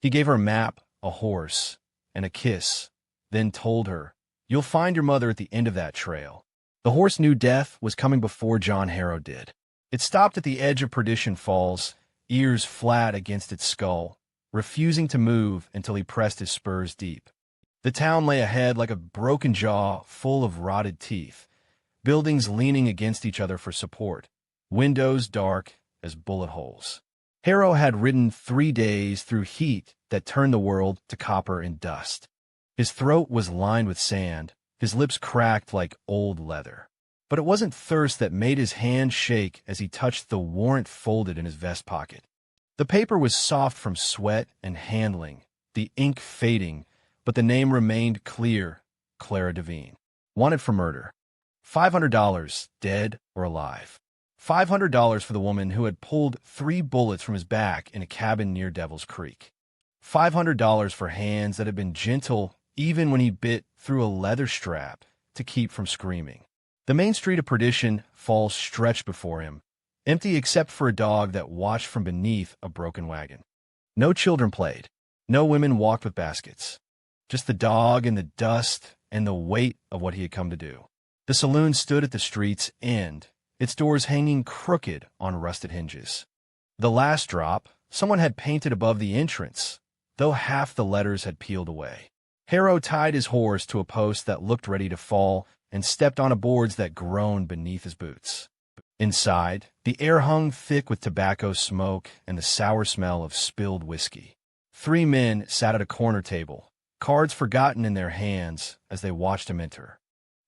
He gave her a map, a horse, and a kiss, then told her, "You'll find your mother at the end of that trail." The horse knew death was coming before John Harrow did. It stopped at the edge of Perdition Falls, ears flat against its skull, refusing to move until he pressed his spurs deep. The town lay ahead like a broken jaw full of rotted teeth, buildings leaning against each other for support, windows dark as bullet holes. Harrow had ridden 3 days through heat that turned the world to copper and dust. His throat was lined with sand, his lips cracked like old leather. But it wasn't thirst that made his hand shake as he touched the warrant folded in his vest pocket. The paper was soft from sweat and handling, the ink fading, but the name remained clear: Clara Devine. Wanted for murder. $500, dead or alive. $500 for the woman who had pulled 3 bullets from his back in a cabin near Devil's Creek. $500 for hands that had been gentle even when he bit through a leather strap to keep from screaming. The main street of Perdition Falls stretched before him, empty except for a dog that watched from beneath a broken wagon. No children played. No women walked with baskets. Just the dog and the dust and the weight of what he had come to do. The saloon stood at the street's end, its doors hanging crooked on rusted hinges. The last drop, someone had painted above the entrance, though half the letters had peeled away. Harrow tied his horse to a post that looked ready to fall and stepped on boards that groaned beneath his boots. Inside, the air hung thick with tobacco smoke and the sour smell of spilled whiskey. 3 men sat at a corner table, cards forgotten in their hands as they watched him enter.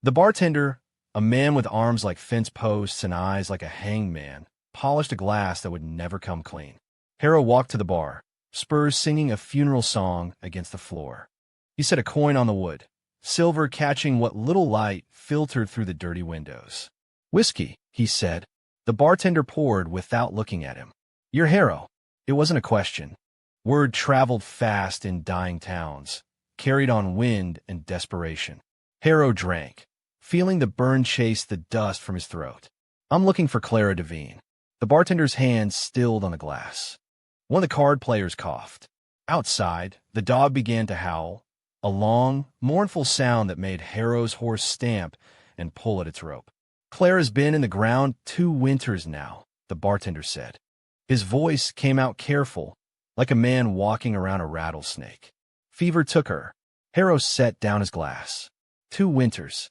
The bartender, a man with arms like fence posts and eyes like a hanged man, polished a glass that would never come clean. Harrow walked to the bar, spurs singing a funeral song against the floor. He set a coin on the wood, silver catching what little light filtered through the dirty windows. "Whiskey," he said. The bartender poured without looking at him. "You're Harrow." It wasn't a question. Word traveled fast in dying towns, carried on wind and desperation. Harrow drank, feeling the burn chase the dust from his throat. "I'm looking for Clara Devine." The bartender's hand stilled on the glass. One of the card players coughed. Outside, the dog began to howl, a long, mournful sound that made Harrow's horse stamp and pull at its rope. "Clara's been in the ground 2 winters now," the bartender said. His voice came out careful, like a man walking around a rattlesnake. "Fever took her." Harrow set down his glass. 2 winters.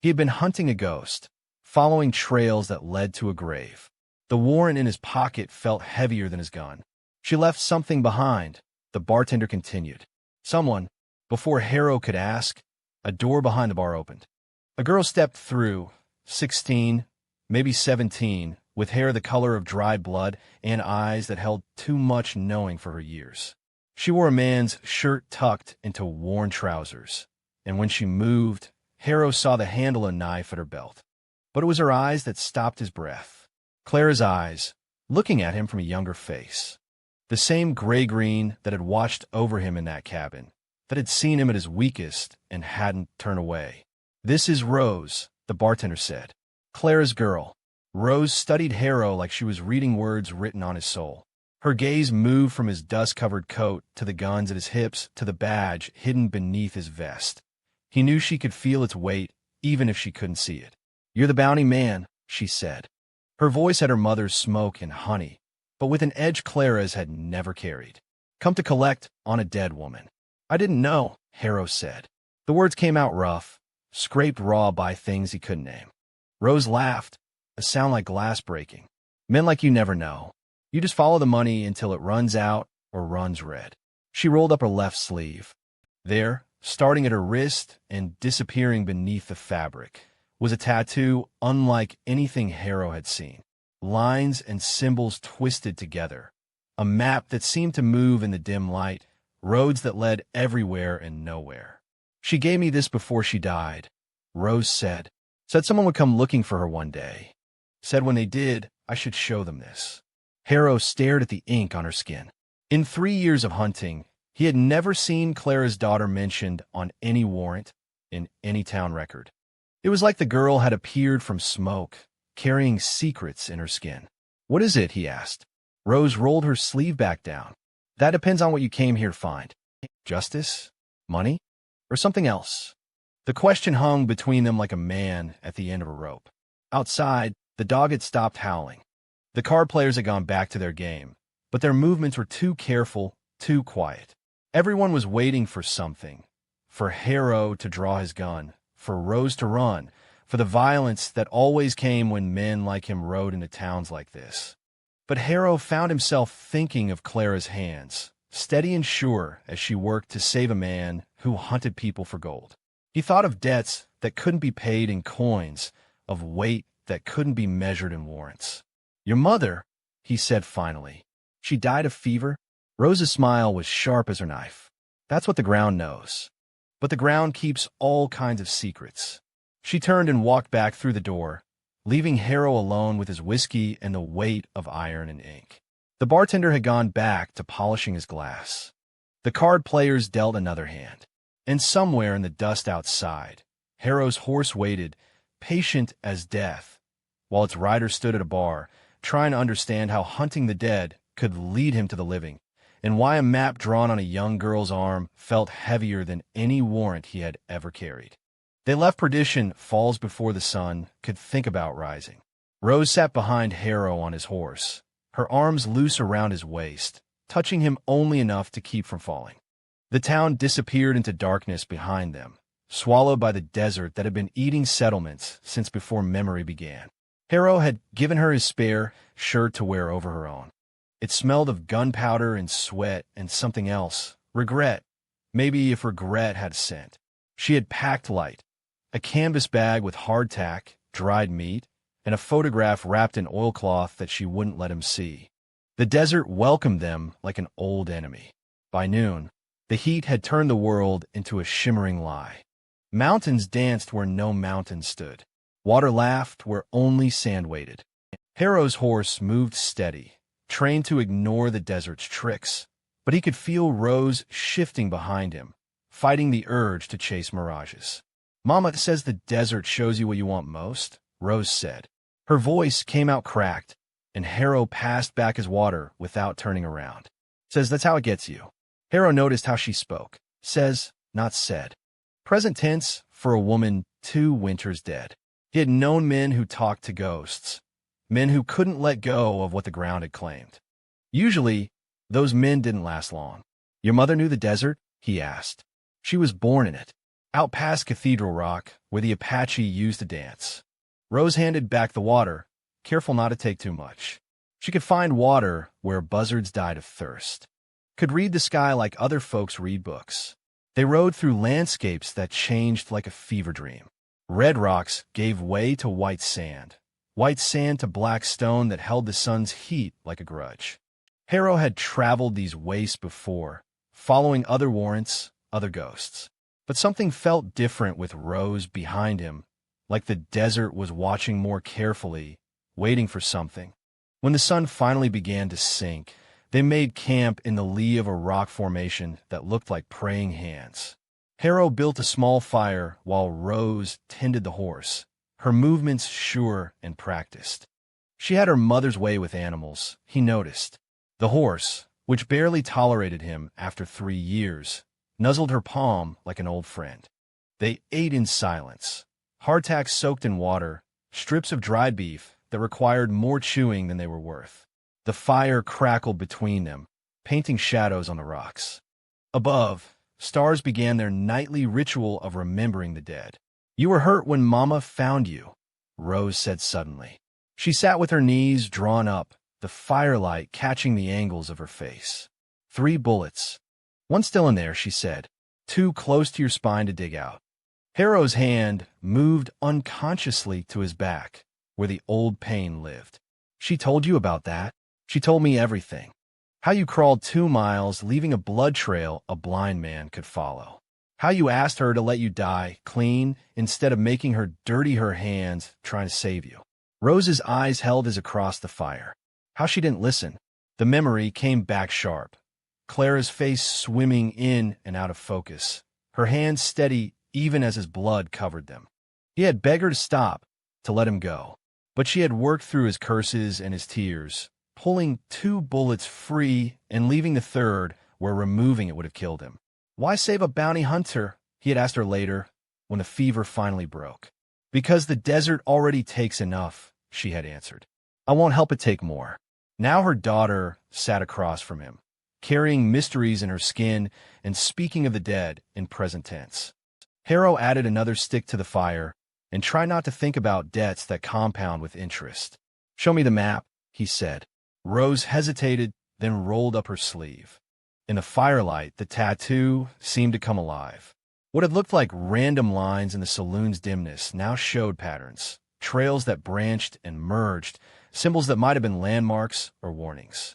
He had been hunting a ghost, following trails that led to a grave. The warrant in his pocket felt heavier than his gun. "She left something behind," the bartender continued. Someone. Before Harrow could ask, a door behind the bar opened. A girl stepped through, 16, maybe 17, with hair the color of dried blood and eyes that held too much knowing for her years. She wore a man's shirt tucked into worn trousers, and when she moved, Harrow saw the handle of a knife at her belt. But it was her eyes that stopped his breath. Clara's eyes, looking at him from a younger face. The same gray-green that had watched over him in that cabin, that had seen him at his weakest and hadn't turned away. "This is Rose," the bartender said. "Clara's girl." Rose studied Harrow like she was reading words written on his soul. Her gaze moved from his dust-covered coat to the guns at his hips to the badge hidden beneath his vest. He knew she could feel its weight, even if she couldn't see it. "You're the bounty man," she said. Her voice had her mother's smoke and honey, but with an edge Clara's had never carried. "Come to collect on a dead woman." "I didn't know," Harrow said. The words came out rough, scraped raw by things he couldn't name. Rose laughed, a sound like glass breaking. "Men like you never know. You just follow the money until it runs out or runs red." She rolled up her left sleeve. There, starting at her wrist and disappearing beneath the fabric, was a tattoo unlike anything Harrow had seen. Lines and symbols twisted together. A map that seemed to move in the dim light, roads that led everywhere and nowhere. "She gave me this before she died," Rose said. "Said someone would come looking for her one day. Said when they did, I should show them this." Harrow stared at the ink on her skin. In 3 years of hunting, he had never seen Clara's daughter mentioned on any warrant, in any town record. It was like the girl had appeared from smoke, carrying secrets in her skin. "What is it?" he asked. Rose rolled her sleeve back down. That depends on what you came here to find. Justice? Money? Or something else? The question hung between them like a man at the end of a rope. Outside, the dog had stopped howling. The card players had gone back to their game, but their movements were too careful, too quiet. Everyone was waiting for something. For Harrow to draw his gun, for Rose to run, for the violence that always came when men like him rode into towns like this. But Harrow found himself thinking of Clara's hands, steady and sure as she worked to save a man who hunted people for gold. He thought of debts that couldn't be paid in coins, of weight that couldn't be measured in warrants. "Your mother," he said finally. "She died of fever?" Rose's smile was sharp as her knife. "That's what the ground knows. But the ground keeps all kinds of secrets." She turned and walked back through the door, leaving Harrow alone with his whiskey and the weight of iron and ink. The bartender had gone back to polishing his glass. The card players dealt another hand. And somewhere in the dust outside, Harrow's horse waited, patient as death, while its rider stood at a bar, trying to understand how hunting the dead could lead him to the living, and why a map drawn on a young girl's arm felt heavier than any warrant he had ever carried. They left Perdition Falls before the sun could think about rising. Rose sat behind Harrow on his horse, her arms loose around his waist, touching him only enough to keep from falling. The town disappeared into darkness behind them, swallowed by the desert that had been eating settlements since before memory began. Harrow had given her his spare shirt to wear over her own. It smelled of gunpowder and sweat and something else, regret, maybe if regret had a scent. She had packed light, a canvas bag with hardtack, dried meat, and a photograph wrapped in oilcloth that she wouldn't let him see. The desert welcomed them like an old enemy. By noon, the heat had turned the world into a shimmering lie. Mountains danced where no mountains stood. Water laughed where only sand waited. Harrow's horse moved steady, trained to ignore the desert's tricks, but he could feel Rose shifting behind him, fighting the urge to chase mirages. "Mama says the desert shows you what you want most," Rose said. Her voice came out cracked, and Harrow passed back his water without turning around. "Says that's how it gets you." Harrow noticed how she spoke. Says, not said. Present tense for a woman 2 winters dead. He had known men who talked to ghosts, men who couldn't let go of what the ground had claimed. Usually, those men didn't last long. "Your mother knew the desert?" he asked. "She was born in it, out past Cathedral Rock, where the Apache used to dance." Rose handed back the water, careful not to take too much. She could find water where buzzards died of thirst. Could read the sky like other folks read books. They rode through landscapes that changed like a fever dream. Red rocks gave way to white sand to black stone that held the sun's heat like a grudge. Harrow had traveled these wastes before, following other warrants, other ghosts. But something felt different with Rose behind him, like the desert was watching more carefully, waiting for something. When the sun finally began to sink, they made camp in the lee of a rock formation that looked like praying hands. Harrow built a small fire while Rose tended the horse, her movements sure and practiced. She had her mother's way with animals, he noticed. The horse, which barely tolerated him after 3 years, nuzzled her palm like an old friend. They ate in silence, hardtack soaked in water, strips of dried beef that required more chewing than they were worth. The fire crackled between them, painting shadows on the rocks. Above, stars began their nightly ritual of remembering the dead. "You were hurt when Mama found you," Rose said suddenly. She sat with her knees drawn up, the firelight catching the angles of her face. 3 bullets. "One still in there," she said, "too close to your spine to dig out." Harrow's hand moved unconsciously to his back, where the old pain lived. "She told you about that?" "She told me everything. How you crawled 2 miles, leaving a blood trail a blind man could follow. How you asked her to let you die clean instead of making her dirty her hands trying to save you." Rose's eyes held his across the fire. How she didn't listen. The memory came back sharp. Clara's face swimming in and out of focus, her hands steady even as his blood covered them. He had begged her to stop, to let him go. But she had worked through his curses and his tears, pulling 2 bullets free and leaving the third where removing it would have killed him. Why save a bounty hunter? He had asked her later, when the fever finally broke. Because the desert already takes enough, she had answered. I won't help it take more. Now her daughter sat across from him, carrying mysteries in her skin and speaking of the dead in present tense. Harrow added another stick to the fire and tried not to think about debts that compound with interest. Show me the map, he said. Rose hesitated, then rolled up her sleeve. In the firelight, the tattoo seemed to come alive. What had looked like random lines in the saloon's dimness now showed patterns, trails that branched and merged, symbols that might have been landmarks or warnings.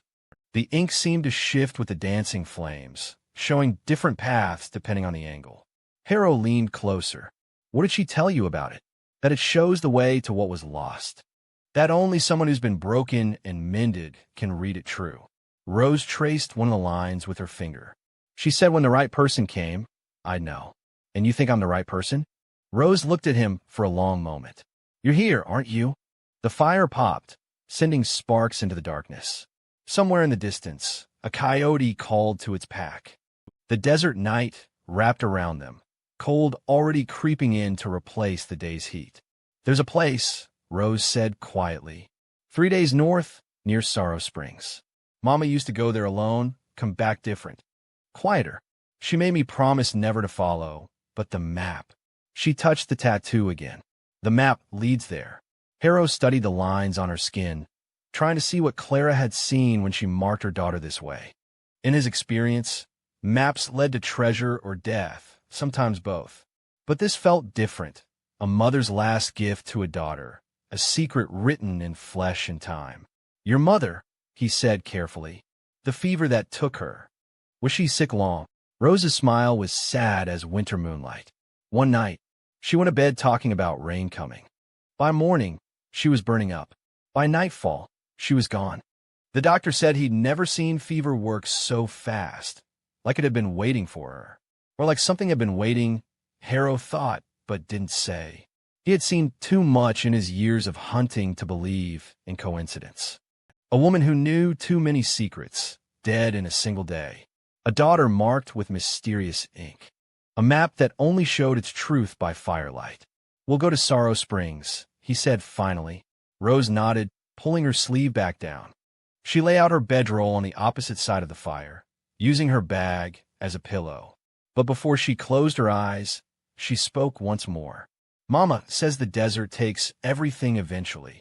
The ink seemed to shift with the dancing flames, showing different paths depending on the angle. Harrow leaned closer. What did she tell you about it? That it shows the way to what was lost. That only someone who's been broken and mended can read it true. Rose traced one of the lines with her finger. She said when the right person came, I'd know. And you think I'm the right person? Rose looked at him for a long moment. You're here, aren't you? The fire popped, sending sparks into the darkness. Somewhere in the distance, a coyote called to its pack. The desert night wrapped around them, cold already creeping in to replace the day's heat. There's a place, Rose said quietly. 3 days north, near Sorrow Springs. Mama used to go there alone, come back different. Quieter. She made me promise never to follow, but the map. She touched the tattoo again. The map leads there. Harrow studied the lines on her skin, trying to see what Clara had seen when she marked her daughter this way. In his experience, maps led to treasure or death, sometimes both. But this felt different, a mother's last gift to a daughter, a secret written in flesh and time. Your mother, he said carefully. The fever that took her. Was she sick long? Rose's smile was sad as winter moonlight. One night, she went to bed talking about rain coming. By morning, she was burning up. By nightfall, she was gone. The doctor said he'd never seen fever work so fast, like it had been waiting for her, or like something had been waiting, Harrow thought, but didn't say. He had seen too much in his years of hunting to believe in coincidence. A woman who knew too many secrets, dead in a single day. A daughter marked with mysterious ink. A map that only showed its truth by firelight. We'll go to Sorrow Springs, he said finally. Rose nodded, pulling her sleeve back down. She lay out her bedroll on the opposite side of the fire, using her bag as a pillow. But before she closed her eyes, she spoke once more. Mama says the desert takes everything eventually.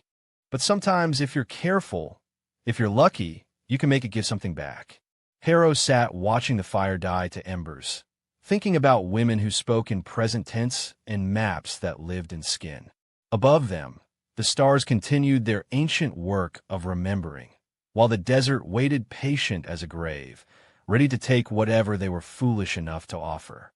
But sometimes if you're careful, if you're lucky, you can make it give something back. Harrow sat watching the fire die to embers, thinking about women who spoke in present tense and maps that lived in skin. Above them, the stars continued their ancient work of remembering, while the desert waited patient as a grave, ready to take whatever they were foolish enough to offer.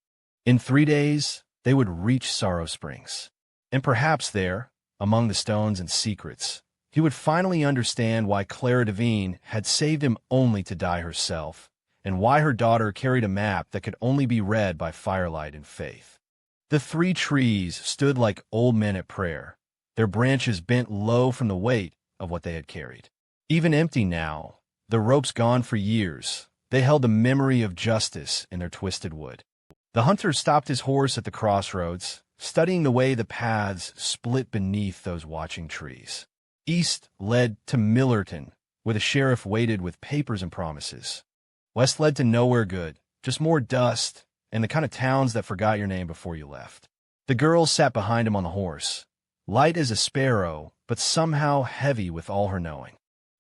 In 3 days, they would reach Sorrow Springs. And perhaps there, among the stones and secrets, he would finally understand why Clara Devine had saved him only to die herself, and why her daughter carried a map that could only be read by firelight and faith. The 3 trees stood like old men at prayer, their branches bent low from the weight of what they had carried. Even empty now, the ropes gone for years, they held the memory of justice in their twisted wood. The hunter stopped his horse at the crossroads, studying the way the paths split beneath those watching trees. East led to Millerton, where the sheriff waited with papers and promises. West led to nowhere good, just more dust, and the kind of towns that forgot your name before you left. The girl sat behind him on the horse, light as a sparrow, but somehow heavy with all her knowing.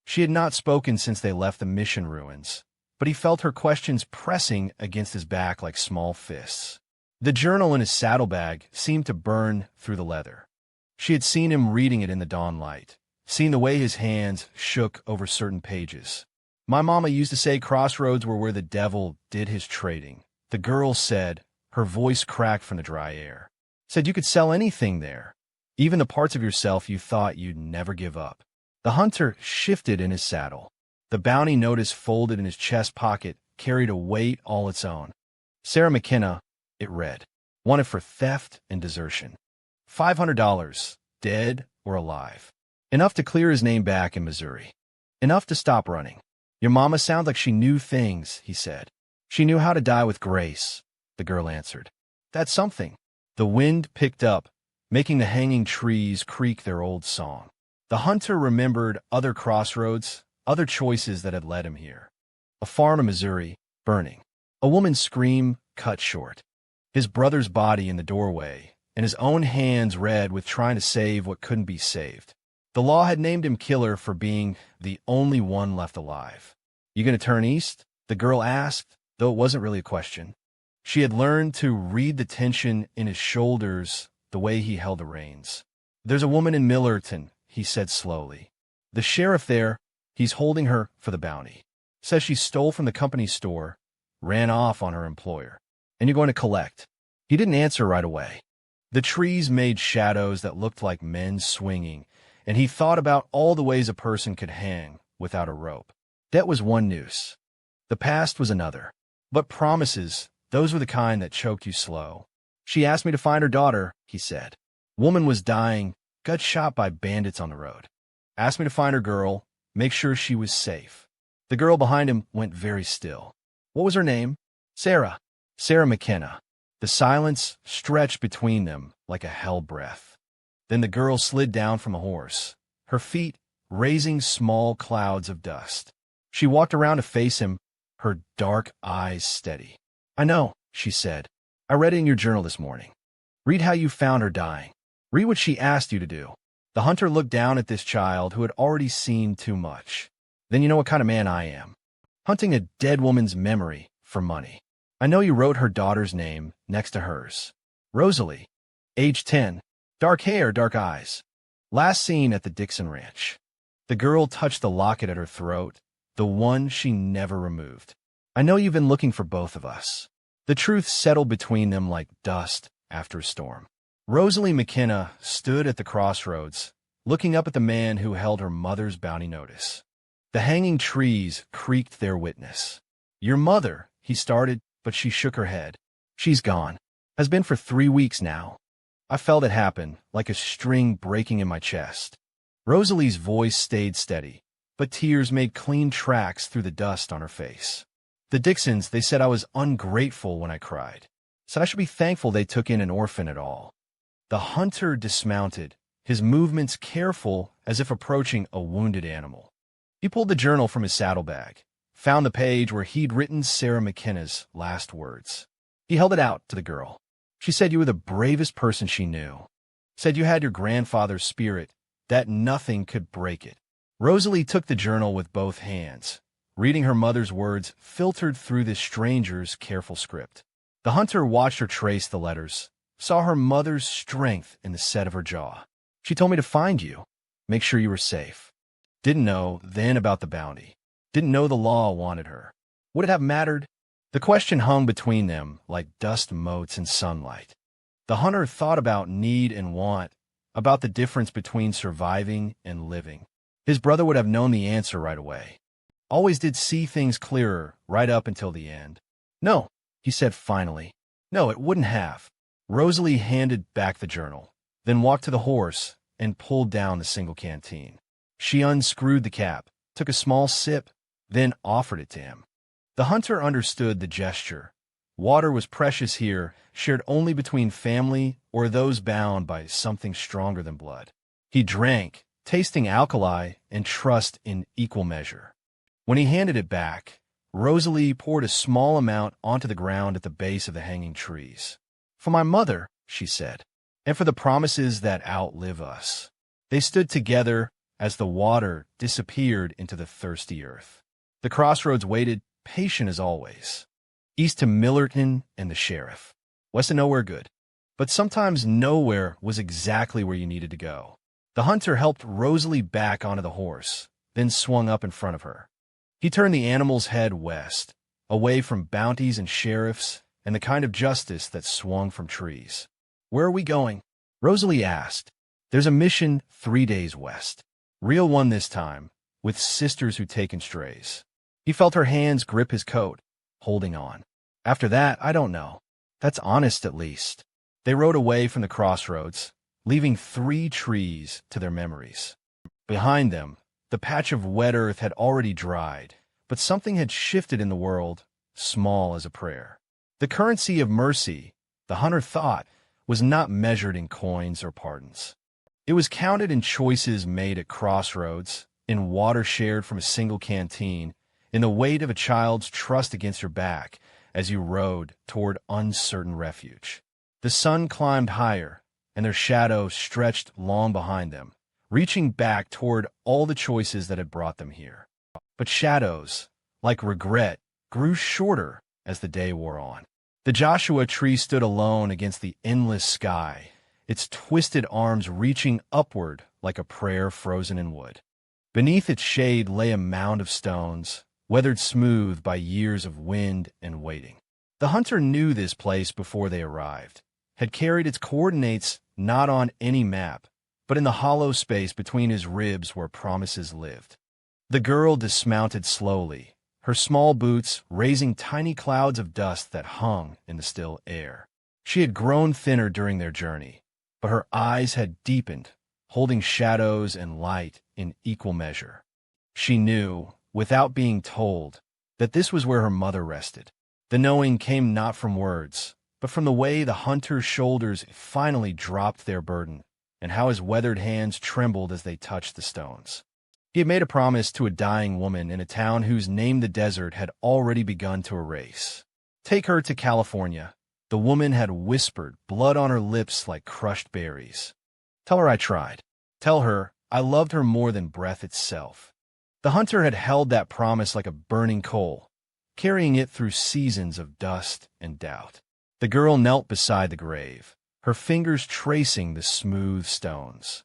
She had not spoken since they left the mission ruins, but he felt her questions pressing against his back like small fists. The journal in his saddlebag seemed to burn through the leather. She had seen him reading it in the dawn light, seen the way his hands shook over certain pages. My mama used to say crossroads were where the devil did his trading. The girl said, her voice cracked from the dry air. Said you could sell anything there, even the parts of yourself you thought you'd never give up. The hunter shifted in his saddle. The bounty notice folded in his chest pocket carried a weight all its own. Sarah McKenna, it read, wanted for theft and desertion. $500, dead or alive. Enough to clear his name back in Missouri. Enough to stop running. Your mama sounds like she knew things, he said. She knew how to die with grace, the girl answered. That's something. The wind picked up, making the hanging trees creak their old song. The hunter remembered other crossroads, other choices that had led him here. A farm in Missouri, burning. A woman's scream cut short. His brother's body in the doorway, and his own hands red with trying to save what couldn't be saved. The law had named him killer for being the only one left alive. You gonna turn east? The girl asked, though it wasn't really a question. She had learned to read the tension in his shoulders the way he held the reins. There's a woman in Millerton, he said slowly. The sheriff there, he's holding her for the bounty. Says she stole from the company store, ran off on her employer. And you're going to collect. He didn't answer right away. The trees made shadows that looked like men swinging, and he thought about all the ways a person could hang without a rope. That was one noose. The past was another. But promises, those were the kind that choked you slow. She asked me to find her daughter, he said. Woman was dying, got shot by bandits on the road. Asked me to find her girl, make sure she was safe. The girl behind him went very still. What was her name? Sarah. Sarah McKenna. The silence stretched between them like a hell breath. Then the girl slid down from a horse, her feet raising small clouds of dust. She walked around to face him, her dark eyes steady. I know, she said. I read it in your journal this morning. Read how you found her dying. Read what she asked you to do. The hunter looked down at this child who had already seen too much. Then you know what kind of man I am. Hunting a dead woman's memory for money. I know you wrote her daughter's name next to hers. Rosalie, age 10, dark hair, dark eyes. Last seen at the Dixon Ranch. The girl touched the locket at her throat, the one she never removed. I know you've been looking for both of us. The truth settled between them like dust after a storm. Rosalie McKenna stood at the crossroads, looking up at the man who held her mother's bounty notice. The hanging trees creaked their witness. Your mother, he started, but she shook her head. She's gone. Has been for 3 weeks now. I felt it happen, like a string breaking in my chest. Rosalie's voice stayed steady, but tears made clean tracks through the dust on her face. The Dixons, they said I was ungrateful when I cried. Said I should be thankful they took in an orphan at all. The hunter dismounted, his movements careful as if approaching a wounded animal. He pulled the journal from his saddlebag, found the page where he'd written Sarah McKenna's last words. He held it out to the girl. She said you were the bravest person she knew. Said you had your grandfather's spirit, that nothing could break it. Rosalie took the journal with both hands, reading her mother's words filtered through this stranger's careful script. The hunter watched her trace the letters, saw her mother's strength in the set of her jaw. She told me to find you, make sure you were safe. Didn't know then about the bounty. Didn't know the law wanted her. Would it have mattered? The question hung between them like dust motes in sunlight. The hunter thought about need and want, about the difference between surviving and living. His brother would have known the answer right away. Always did see things clearer right up until the end. No, he said finally. No, it wouldn't have. Rosalie handed back the journal, then walked to the horse and pulled down the single canteen. She unscrewed the cap, took a small sip, then offered it to him. The hunter understood the gesture. Water was precious here, shared only between family or those bound by something stronger than blood. He drank, tasting alkali and trust in equal measure. When he handed it back, Rosalie poured a small amount onto the ground at the base of the hanging trees. For my mother, she said, and for the promises that outlive us. They stood together as the water disappeared into the thirsty earth. The crossroads waited, patient as always. East to Millerton and the sheriff. West to nowhere good. But sometimes nowhere was exactly where you needed to go. The hunter helped Rosalie back onto the horse, then swung up in front of her. He turned the animal's head west, away from bounties and sheriffs and the kind of justice that swung from trees. Where are we going? Rosalie asked. There's a mission 3 days west. Real one this time, with sisters who'd taken strays. He felt her hands grip his coat, holding on. After that, I don't know. That's honest, at least. They rode away from the crossroads, leaving 3 trees to their memories. Behind them, The patch of wet earth had already dried, but something had shifted in the world, small as a prayer. The currency of mercy, the hunter thought, was not measured in coins or pardons. It was counted in choices made at crossroads, in water shared from a single canteen, in the weight of a child's trust against your back as you rode toward uncertain refuge. The sun climbed higher, and their shadow stretched long behind them, reaching back toward all the choices that had brought them here. But shadows, like regret, grew shorter as the day wore on. The Joshua tree stood alone against the endless sky, its twisted arms reaching upward like a prayer frozen in wood. Beneath its shade lay a mound of stones, weathered smooth by years of wind and waiting. The hunter knew this place before they arrived, had carried its coordinates not on any map, but in the hollow space between his ribs where promises lived. The girl dismounted slowly, her small boots raising tiny clouds of dust that hung in the still air. She had grown thinner during their journey, but her eyes had deepened, holding shadows and light in equal measure. She knew, without being told, that this was where her mother rested. The knowing came not from words, but from the way the hunter's shoulders finally dropped their burden, and how his weathered hands trembled as they touched the stones. He had made a promise to a dying woman in a town whose name the desert had already begun to erase. Take her to California, the woman had whispered, blood on her lips like crushed berries. Tell her I tried. Tell her I loved her more than breath itself. The hunter had held that promise like a burning coal, carrying it through seasons of dust and doubt. The girl knelt beside the grave, her fingers tracing the smooth stones.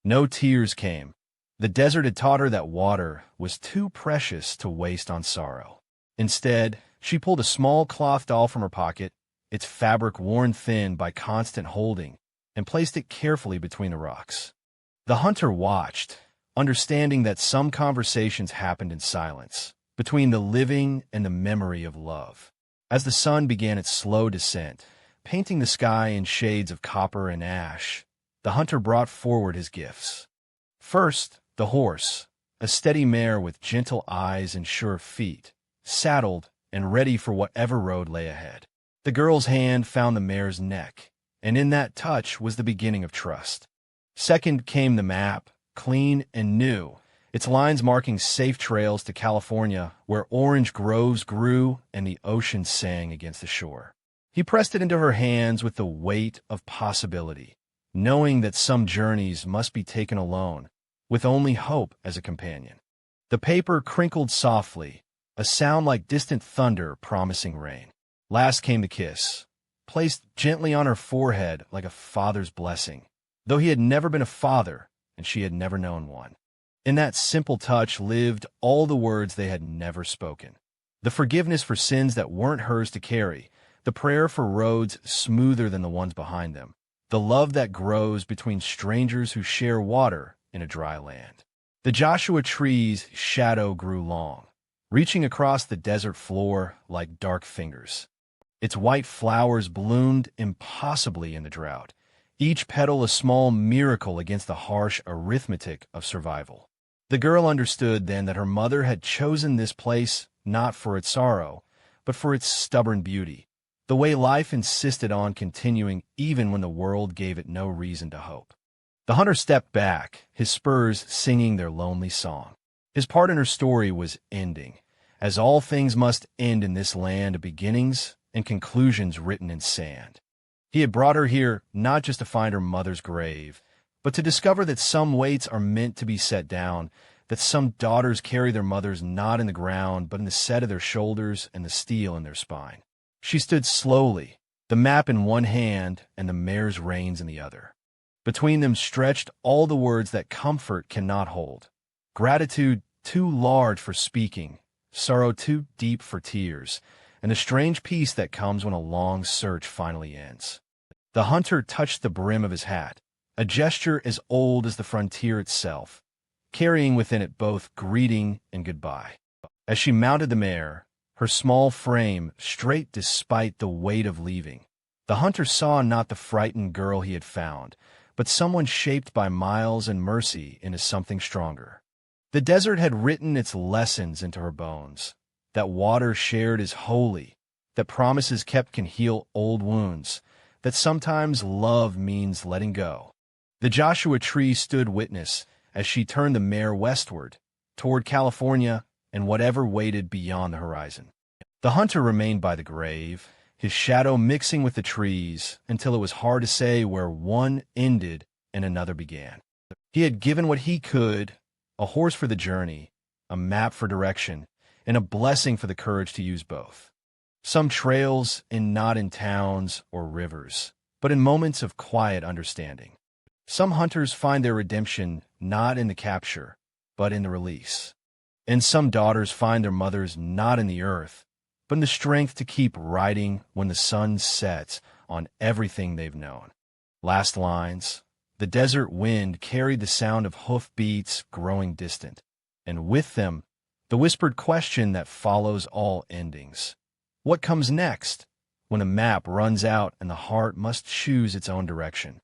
No tears came. The desert had taught her that water was too precious to waste on sorrow. Instead, she pulled a small cloth doll from her pocket, its fabric worn thin by constant holding, and placed it carefully between the rocks. The hunter watched, understanding that some conversations happened in silence, between the living and the memory of love. As the sun began its slow descent, painting the sky in shades of copper and ash, the hunter brought forward his gifts. First, the horse, a steady mare with gentle eyes and sure feet, saddled and ready for whatever road lay ahead. The girl's hand found the mare's neck, and in that touch was the beginning of trust. Second came the map, clean and new, its lines marking safe trails to California where orange groves grew and the ocean sang against the shore. He pressed it into her hands with the weight of possibility, knowing that some journeys must be taken alone, with only hope as a companion. The paper crinkled softly, a sound like distant thunder promising rain. Last came the kiss, placed gently on her forehead like a father's blessing, though he had never been a father and she had never known one. In that simple touch lived all the words they had never spoken. The forgiveness for sins that weren't hers to carry, the prayer for roads smoother than the ones behind them, the love that grows between strangers who share water in a dry land. The Joshua tree's shadow grew long, reaching across the desert floor like dark fingers. Its white flowers bloomed impossibly in the drought, each petal a small miracle against the harsh arithmetic of survival. The girl understood then that her mother had chosen this place not for its sorrow, but for its stubborn beauty, the way life insisted on continuing even when the world gave it no reason to hope. The hunter stepped back, his spurs singing their lonely song. His part in her story was ending, as all things must end in this land of beginnings and conclusions written in sand. He had brought her here not just to find her mother's grave, but to discover that some weights are meant to be set down, that some daughters carry their mothers not in the ground, but in the set of their shoulders and the steel in their spine. She stood slowly, the map in one hand and the mare's reins in the other. Between them stretched all the words that comfort cannot hold, gratitude too large for speaking, sorrow too deep for tears, and the strange peace that comes when a long search finally ends. The hunter touched the brim of his hat, a gesture as old as the frontier itself, carrying within it both greeting and goodbye. As she mounted the mare, her small frame straight despite the weight of leaving, the hunter saw not the frightened girl he had found, but someone shaped by miles and mercy into something stronger. The desert had written its lessons into her bones, that water shared is holy, that promises kept can heal old wounds, that sometimes love means letting go. The Joshua tree stood witness as she turned the mare westward, toward California and whatever waited beyond the horizon. The hunter remained by the grave, his shadow mixing with the trees until it was hard to say where one ended and another began. He had given what he could, a horse for the journey, a map for direction, and a blessing for the courage to use both. Some trails not in towns or rivers, but in moments of quiet understanding. Some hunters find their redemption not in the capture, but in the release. And some daughters find their mothers not in the earth, but in the strength to keep riding when the sun sets on everything they've known. Last lines. The desert wind carried the sound of hoof beats growing distant, and with them, the whispered question that follows all endings. What comes next when a map runs out and the heart must choose its own direction?